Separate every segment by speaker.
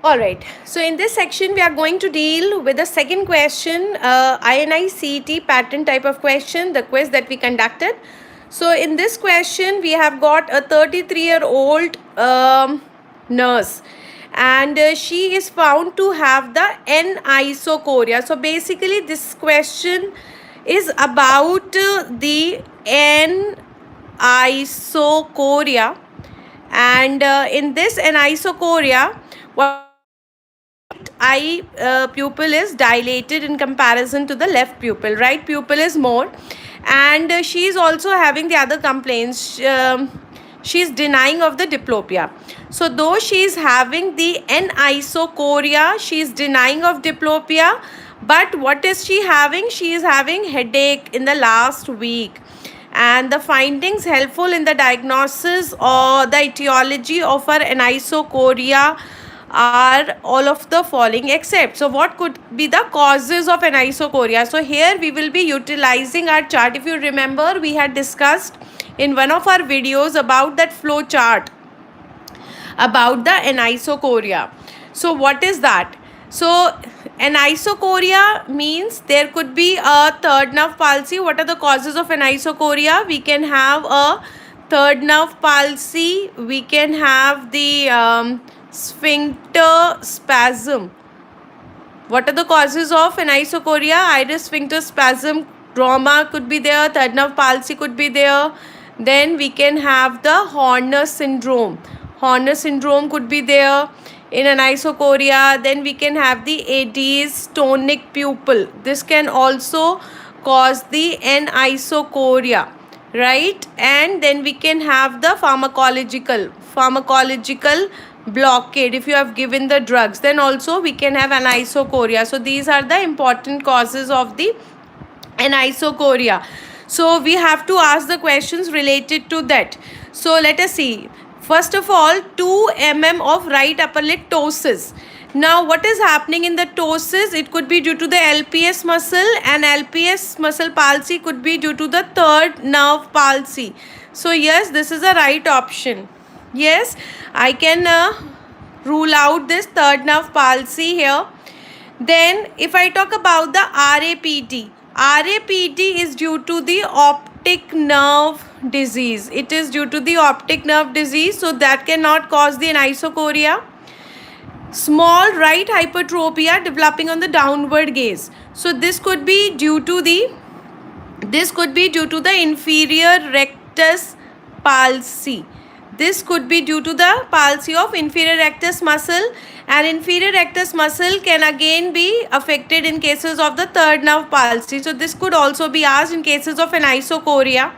Speaker 1: Alright, so in this section we are going to deal with the second question, INI CET pattern type of question, the quiz that we conducted. So in this question we have got a 33-year-old nurse, and she is found to have the N-isochoria. So basically this question is about the N-isochoria, and in this N-isochoria, what eye pupil is dilated in comparison to the left pupil. Right pupil is more, and she is also having the other complaints. She is denying of the diplopia. So though she is having the N-isochoria, she is denying of diplopia. But what is she having? She is having headache in the last week. And the findings helpful in the diagnosis or the etiology of her anisocoria are all of the following except. So what could be the causes of anisocoria? So here we will be utilizing our chart. If you remember, we had discussed in one of our videos about that flow chart about the anisocoria. So what is that? So anisocoria means there could be a third nerve palsy. What are the causes of anisocoria? We can have a third nerve palsy. We can have the sphincter spasm. What are the causes of anisocoria? Iris sphincter spasm, trauma could be there, third nerve palsy could be there. Then we can have the Horner syndrome. Horner syndrome could be there in anisocoria. Then we can have the Adie's tonic pupil. This can also cause the anisocoria, right? And then we can have the pharmacological blockade. If you have given the drugs, then also we can have anisocoria. So these are the important causes of the anisocoria. So we have to ask the questions related to that. So let us see. First of all, 2 mm of right upper lid ptosis. Now what is happening in the ptosis? It could be due to the LPS muscle, and LPS muscle palsy could be due to the third nerve palsy. So yes, this is a right option. Yes, I can rule out this third nerve palsy here. Then if I talk about the RAPT, RAPT is due to the optic nerve disease. It is due to the optic nerve disease, so that cannot cause the anisocoria. Small right hypertropia developing on the downward gaze. So this could be due to the inferior rectus palsy. This could be due to the palsy of inferior rectus muscle, and inferior rectus muscle can again be affected in cases of the third nerve palsy. So this could also be asked in cases of anisocoria.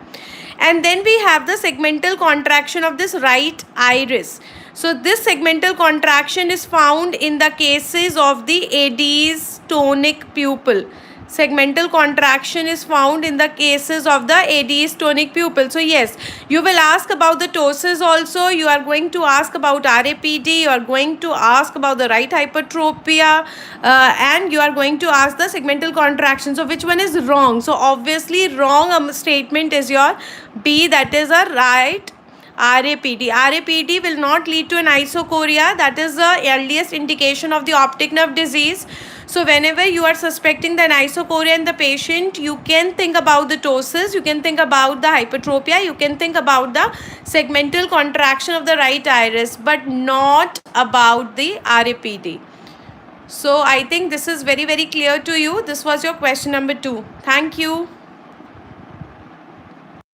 Speaker 1: And then we have the segmental contraction of this right iris. So this segmental contraction is found in the cases of the Adie's tonic pupil. Segmental contraction is found in the cases of the Adie's tonic pupil. So yes, you will ask about the ptosis also. You are going to ask about RAPD. You are going to ask about the right hypertropia, and you are going to ask the segmental contraction. So which one is wrong? So obviously wrong statement is your B, that is a right RAPD. RAPD will not lead to an isochoria. That is the earliest indication of the optic nerve disease. So whenever you are suspecting the isochoria in the patient, you can think about the ptosis, you can think about the hypertropia, you can think about the segmental contraction of the right iris, but not about the RAPD. So I think this is very, very clear to you. This was your question number 2. Thank you.